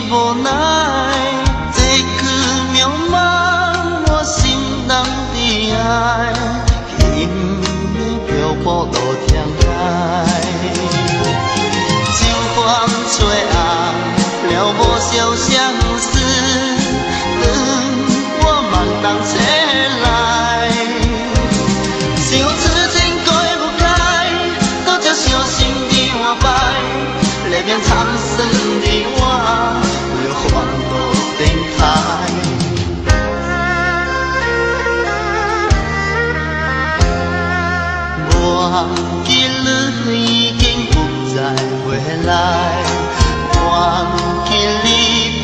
无奈，这句渺茫我心人伫爱，因的漂泊路天涯，秋风吹红了无消相思，我茫人找来，想此情改不开，多少伤心伫换摆，历遍苍生的我，为烦恼展开。忘记你已经不再回来，忘记你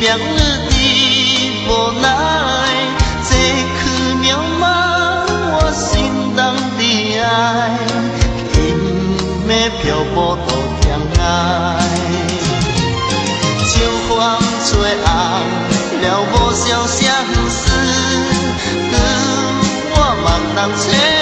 别日的无奈，这句渺茫我心人的爱，因的漂泊路天涯，秋风吹红了无消相思，我茫人找。